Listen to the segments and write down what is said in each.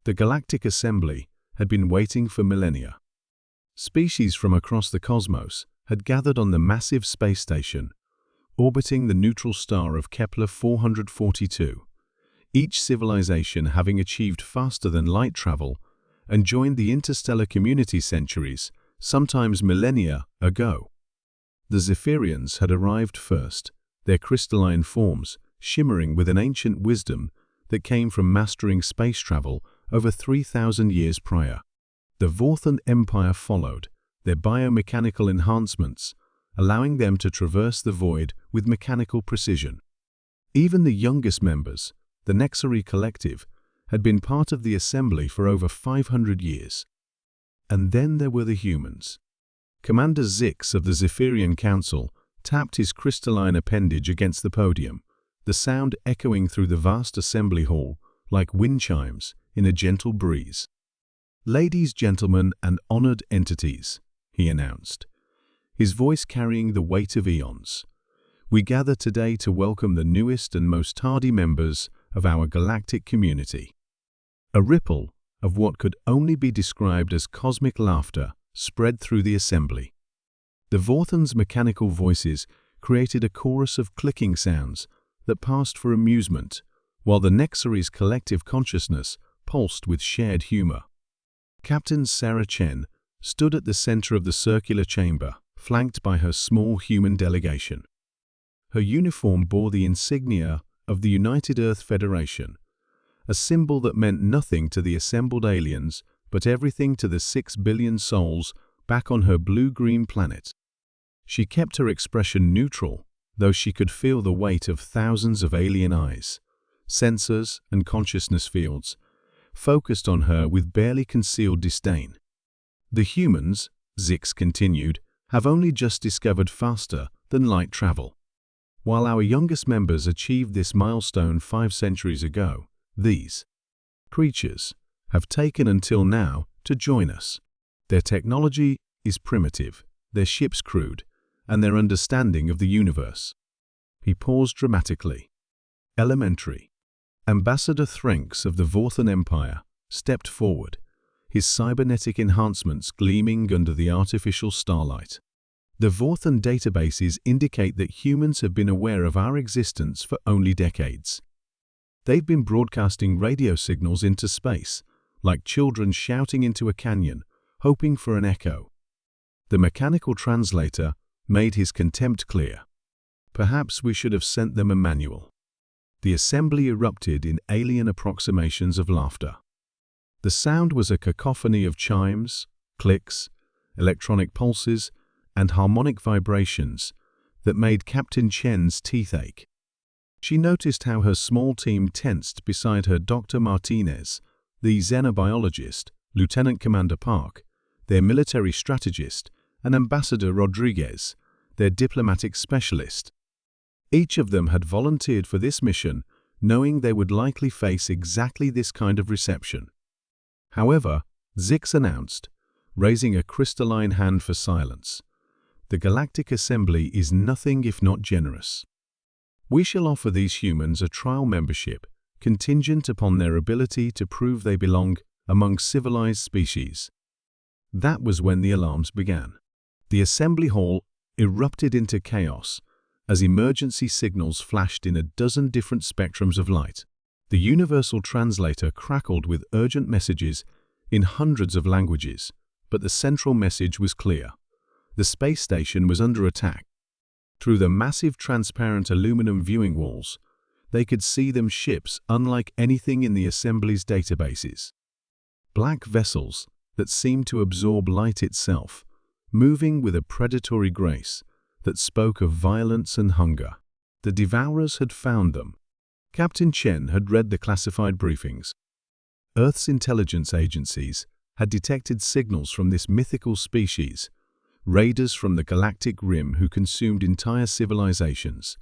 The Galactic Assembly had been waiting for millennia. Species from across the cosmos had gathered on the massive space station, orbiting the neutral star of Kepler 442, each civilization having achieved faster than light travel and joined the interstellar community centuries, sometimes millennia, ago. The Zephyrians had arrived first, their crystalline forms shimmering with an ancient wisdom that came from mastering space travel over 3,000 years prior. The Vorthon Empire followed, their biomechanical enhancements, allowing them to traverse the void with mechanical precision. Even the youngest members, the Nexari Collective, had been part of the assembly for over 500 years. And then there were the humans. Commander Zix of the Zephyrian Council tapped his crystalline appendage against the podium, the sound echoing through the vast assembly hall like wind chimes in a gentle breeze. "Ladies, gentlemen, and honored entities," he announced, his voice carrying the weight of eons. "We gather today to welcome the newest and most tardy members of our galactic community." A ripple of what could only be described as cosmic laughter spread through the assembly. The Vorthon's mechanical voices created a chorus of clicking sounds that passed for amusement, while the Nexari's collective consciousness pulsed with shared humor. Captain Sarah Chen stood at the center of the circular chamber, flanked by her small human delegation. Her uniform bore the insignia of the United Earth Federation, a symbol that meant nothing to the assembled aliens but everything to the 6 billion souls back on her blue-green planet. She kept her expression neutral, though she could feel the weight of thousands of alien eyes, sensors and consciousness fields, focused on her with barely concealed disdain. "The humans," Zix continued, "have only just discovered faster than light travel. While our youngest members achieved this milestone 5 centuries ago, these creatures have taken until now to join us. Their technology is primitive, their ships crude, and their understanding of the universe." He paused dramatically. "Elementary." Ambassador Threnx of the Vorthon Empire stepped forward, his cybernetic enhancements gleaming under the artificial starlight. "The Vorthon databases indicate that humans have been aware of our existence for only decades. They've been broadcasting radio signals into space, like children shouting into a canyon, hoping for an echo." The mechanical translator made his contempt clear. "Perhaps we should have sent them a manual." The assembly erupted in alien approximations of laughter. The sound was a cacophony of chimes, clicks, electronic pulses, and harmonic vibrations that made Captain Chen's teeth ache. She noticed how her small team tensed beside her Dr. Martinez, the xenobiologist, Lieutenant Commander Park, their military strategist, and Ambassador Rodriguez, their diplomatic specialist. Each of them had volunteered for this mission, knowing they would likely face exactly this kind of reception. However, Zix announced, raising a crystalline hand for silence, "The Galactic Assembly is nothing if not generous. We shall offer these humans a trial membership, contingent upon their ability to prove they belong among civilized species." That was when the alarms began. The assembly hall erupted into chaos as emergency signals flashed in a dozen different spectrums of light. The universal translator crackled with urgent messages in hundreds of languages, but the central message was clear. The space station was under attack. Through the massive transparent aluminum viewing walls, they could see them ships unlike anything in the assembly's databases. Black vessels that seemed to absorb light itself, moving with a predatory grace that spoke of violence and hunger. The Devourers had found them. Captain Chen had read the classified briefings. Earth's intelligence agencies had detected signals from this mythical species, raiders from the galactic rim who consumed entire civilizations,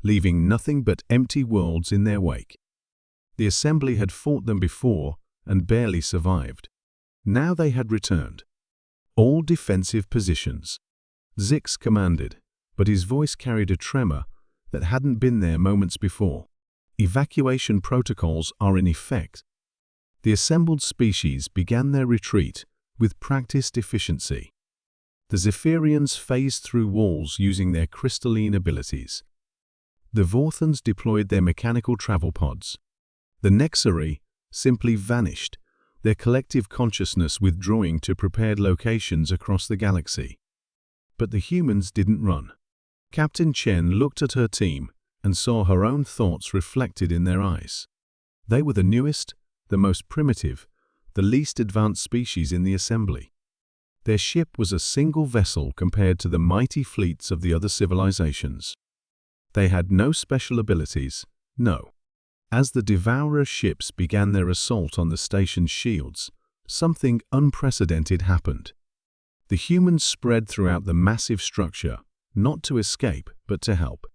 leaving nothing but empty worlds in their wake. The assembly had fought them before and barely survived. Now they had returned. "All defensive positions," Zix commanded, but his voice carried a tremor that hadn't been there moments before. "Evacuation protocols are in effect." The assembled species began their retreat with practiced efficiency. The Zephyrians phased through walls using their crystalline abilities. The Vorthons deployed their mechanical travel pods. The Nexari simply vanished, their collective consciousness withdrawing to prepared locations across the galaxy. But the humans didn't run. Captain Chen looked at her team and saw her own thoughts reflected in their eyes. They were the newest, the most primitive, the least advanced species in the assembly. Their ship was a single vessel compared to the mighty fleets of the other civilizations. They had no special abilities, no. As the Devourer ships began their assault on the station's shields, something unprecedented happened. The humans spread throughout the massive structure, not to escape, but to help.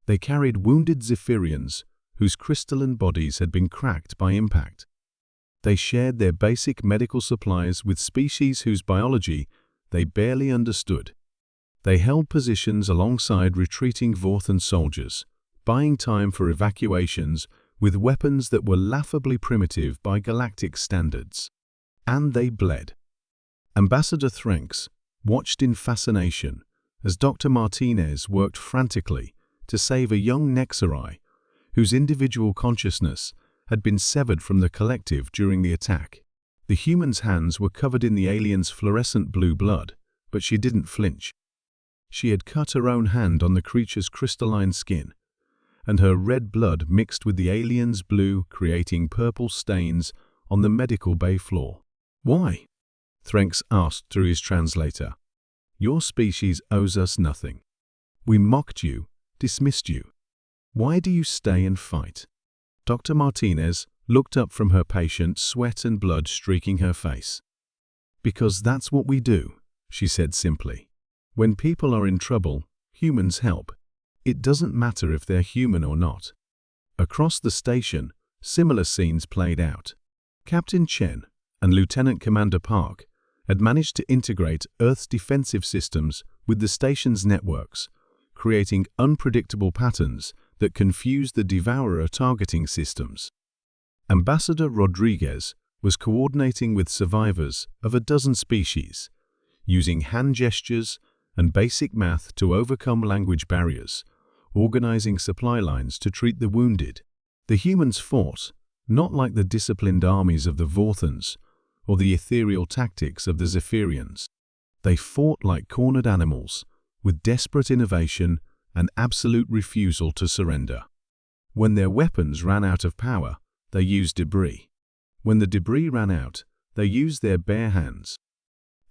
They carried wounded Zephyrians, whose crystalline bodies had been cracked by impact. They shared their basic medical supplies with species whose biology they barely understood. They held positions alongside retreating Vorthon soldiers, buying time for evacuations with weapons that were laughably primitive by galactic standards. And they bled. Ambassador Threnx watched in fascination as Dr. Martinez worked frantically to save a young Nexari whose individual consciousness had been severed from the collective during the attack. The human's hands were covered in the alien's fluorescent blue blood, but she didn't flinch. She had cut her own hand on the creature's crystalline skin, and her red blood mixed with the alien's blue, creating purple stains on the medical bay floor. "Why?" Threnx asked through his translator. "Your species owes us nothing. We mocked you, dismissed you. Why do you stay and fight?" Dr. Martinez looked up from her patient, sweat and blood streaking her face. "Because that's what we do," she said simply. "When people are in trouble, humans help. It doesn't matter if they're human or not." Across the station, similar scenes played out. Captain Chen and Lieutenant Commander Park had managed to integrate Earth's defensive systems with the station's networks, creating unpredictable patterns that confused the Devourer targeting systems. Ambassador Rodriguez was coordinating with survivors of a dozen species, using hand gestures and basic math to overcome language barriers, organizing supply lines to treat the wounded. The humans fought, not like the disciplined armies of the Vorthons or the ethereal tactics of the Zephyrians. They fought like cornered animals, with desperate innovation and absolute refusal to surrender. When their weapons ran out of power, they used debris. When the debris ran out, they used their bare hands.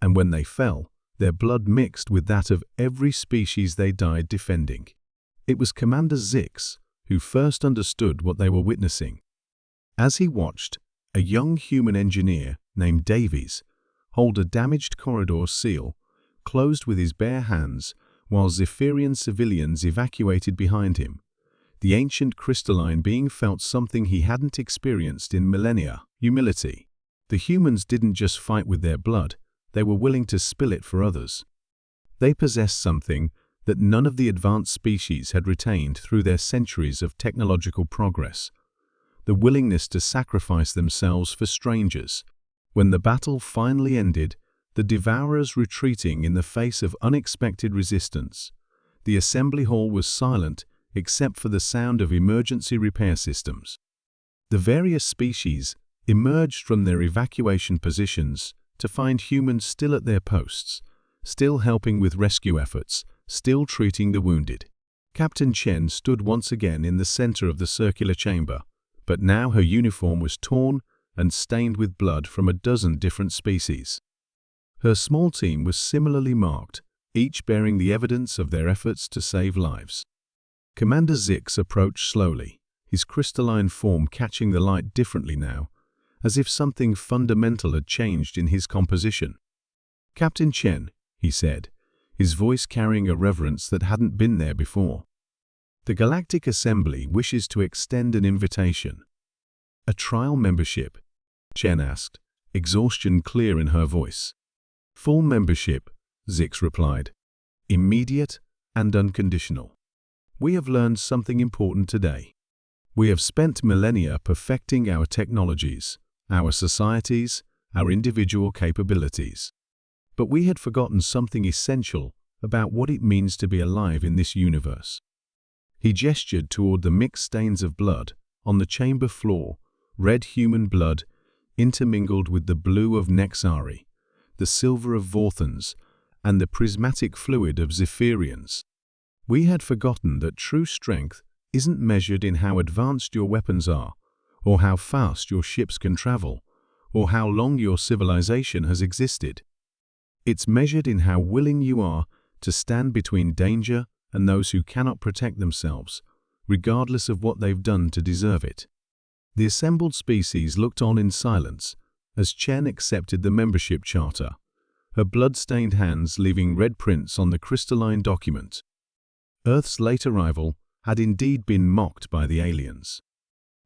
And when they fell, their blood mixed with that of every species they died defending. It was Commander Zix who first understood what they were witnessing. As he watched, a young human engineer named Davies hold a damaged corridor seal, closed with his bare hands, while Zephyrian civilians evacuated behind him, the ancient crystalline being felt something he hadn't experienced in millennia: humility. The humans didn't just fight with their blood, they were willing to spill it for others. They possessed something that none of the advanced species had retained through their centuries of technological progress: the willingness to sacrifice themselves for strangers. When the battle finally ended, the Devourers retreating in the face of unexpected resistance, the assembly hall was silent except for the sound of emergency repair systems. The various species emerged from their evacuation positions to find humans still at their posts, still helping with rescue efforts, still treating the wounded. Captain Chen stood once again in the center of the circular chamber, but now her uniform was torn and stained with blood from a dozen different species. Her small team was similarly marked, each bearing the evidence of their efforts to save lives. Commander Zix approached slowly, his crystalline form catching the light differently now, as if something fundamental had changed in his composition. "Captain Chen," he said, his voice carrying a reverence that hadn't been there before. "The Galactic Assembly wishes to extend an invitation." "A trial membership?" Chen asked, exhaustion clear in her voice. "Full membership," Zix replied. "Immediate and unconditional. We have learned something important today. We have spent millennia perfecting our technologies, our societies, our individual capabilities. But we had forgotten something essential about what it means to be alive in this universe. He gestured toward the mixed stains of blood on the chamber floor, red human blood intermingled with the blue of Nexari, the silver of Vorthans, and the prismatic fluid of Zephyrians. We had forgotten that true strength isn't measured in how advanced your weapons are, or how fast your ships can travel, or how long your civilization has existed. It's measured in how willing you are to stand between danger and those who cannot protect themselves, regardless of what they've done to deserve it. The assembled species looked on in silence as Chen accepted the membership charter, her blood-stained hands leaving red prints on the crystalline document. Earth's late arrival had indeed been mocked by the aliens.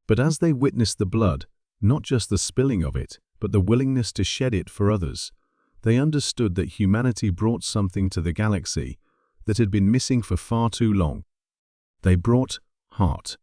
But as they witnessed the blood, not just the spilling of it, but the willingness to shed it for others, they understood that humanity brought something to the galaxy that had been missing for far too long. They brought heart.